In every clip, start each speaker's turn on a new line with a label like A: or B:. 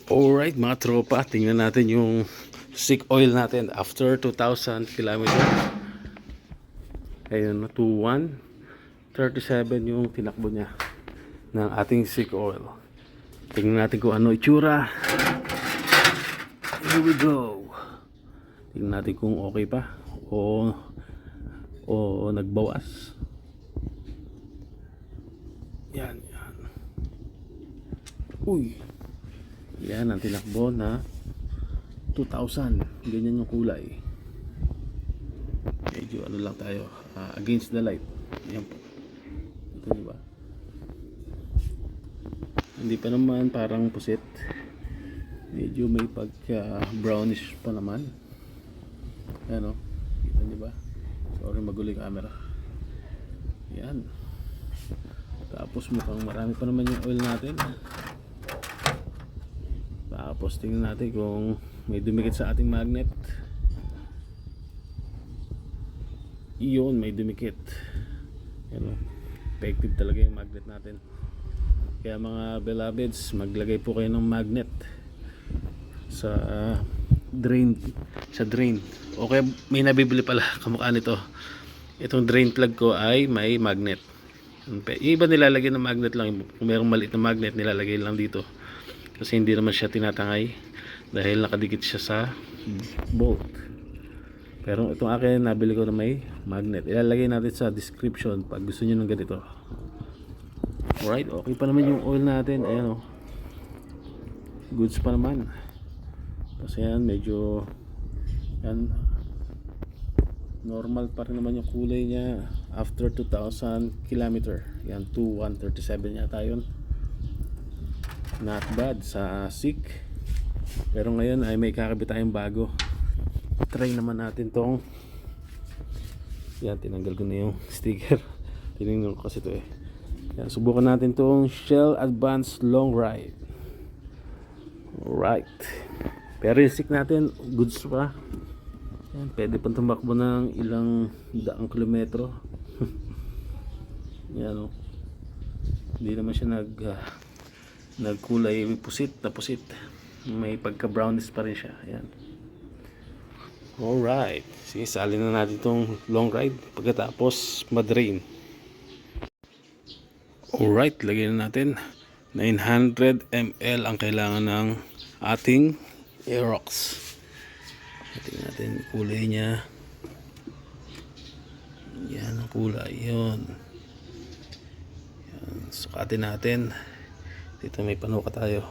A: Alright mga tropa, tingnan natin yung stick oil natin after 2,000 kilometers. Ayun, 2137 yung tinakbo niya ng ating stick oil. Tingnan natin kung ano itsura. Here we go. Tingnan natin kung okay pa o nagbawas. Yan. Uy, yan ang tinakbo na 2,000. Ganyan yung kulay. Medyo ano lang tayo, against the light. Yan po. Ito, diba? Hindi pa naman parang pusit. Medyo may pagka brownish pa naman. Yan o. Kita nyo ba? Sorry, magulo yung camera. Yan. Tapos mukhang marami pa naman yung oil natin. Tapos tingnan natin kung may dumikit sa ating magnet. Iyon, may dumikit. Yan o. Effective talaga yung magnet natin. Kaya mga beloveds, maglagay po kayo ng magnet sa drain. Okay, may nabibili pala kamukha nito. Itong drain plug ko ay may magnet. Iba nilalagay ng magnet lang. Kung mayroong maliit na magnet, nilalagay lang dito. Kasi hindi naman siya tinatangay dahil nakadikit siya sa bolt. Pero itong akin, nabili ko na may magnet. Ilalagay natin sa description pag gusto niyo ng ganito. Alright, okay pa naman yung oil natin. Ayan o. Goods pa naman. Kasi yan, medyo yan, normal pa rin naman yung kulay niya after 2,000 kilometer. Yan, 2137 yata yun. Not bad sa SICK. Pero ngayon ay may kakabit tayong bago. Try naman natin tong, yan, tinanggal ko na yung sticker. Tinignan ko kasi ito eh. Yan, subukan natin tong Shell Advanced Long Ride. Alright. Pero yung SICK natin, goods pa. Yan, pwede pang tumakbo ng ilang daang kilometro. Yan o. Hindi naman siya nagkulay pusit na pusit. May pagka brownish pa rin siya. Yan. Alright. Sige, salin na natin itong long ride pagkatapos madrain. Alright, lagyan na natin 900 ml ang kailangan ng ating Aerox. Tingnan natin kulay niya. Yan ang kulay. Yun. Yan. Sukatin natin. Dito may panuka tayo.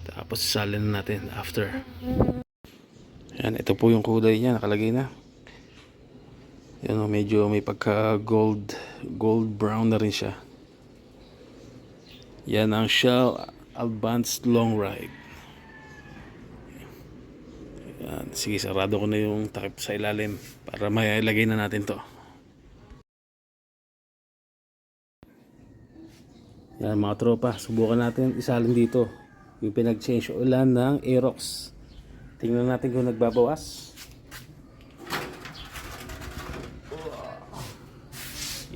A: Tapos salin na natin after. Yan, ito po yung kulay niya, nakalagay na. Yan, medyo may pagka gold brown na rin siya. Yan ang Shell Advanced Long Ride. Yan, sige, sarado ko na yung takip sa ilalim para mailagay na natin to. Yan mga tropa, subukan natin isalin dito yung pinag-change ulan ng Aerox. Tingnan natin kung nagbabawas.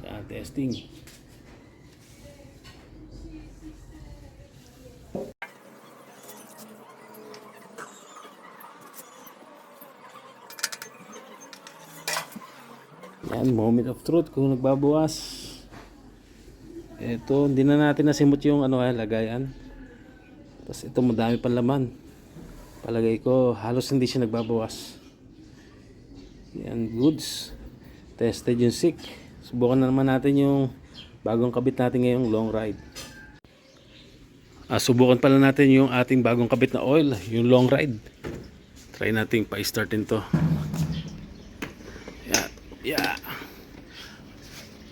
A: Yan, testing. Yan, moment of truth kung nagbabawas. Ito, hindi na natin nasimot yung lagayan. Tapos ito, madami pang laman. Palagay ko halos hindi siya nagbabawas. Yan, goods. Tested yung SICK. Subukan na naman natin yung bagong kabit natin ngayong long ride. Subukan pala natin yung ating bagong kabit na oil, yung long ride. Try natin pa-startin to. Yeah.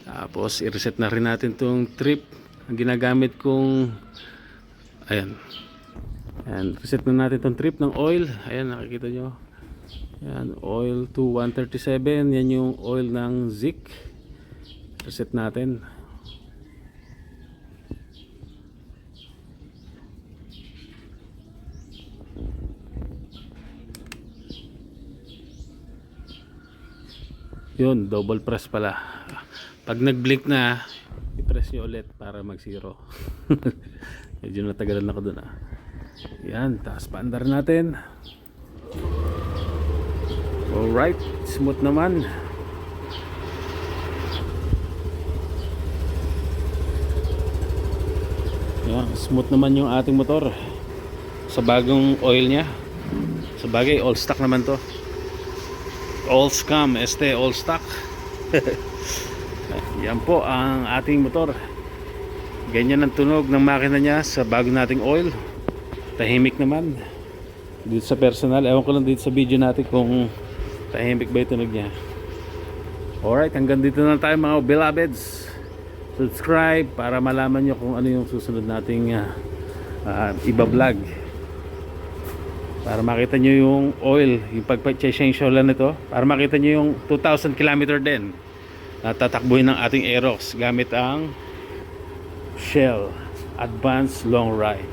A: Tapos i-reset na rin natin tong trip. Ang ginagamit kong, ayan, reset na natin tong trip ng oil. Ayan, nakikita nyo. Ayan, oil 2137. Yan yung oil ng SICK. Reset natin. Yun, double press pala. Pag nag-blink na, i-press nyo ulit para mag-zero. Medyo natagalan ako dun ah. Yan, taas paandar natin. Alright, smooth naman. Yan, smooth naman yung ating motor sa bagong oil niya. Sa bagay, all stock naman to. All scam, all stock. Yan po ang ating motor. Ganyan ang tunog ng makina niya sa bago nating oil. Tahimik naman. Dito sa personal, ewan ko lang dito sa video natin kung tahimik ba yung tunog niya. Alright, hanggang dito na tayo mga beloveds. Subscribe para malaman nyo kung ano yung susunod nating iba-vlog. Para makita nyo yung oil, yung pag-change oil nito. Para makita nyo yung 2,000 km din na tatakbuhin ng ating Aerox gamit ang Shell Advanced Long Ride.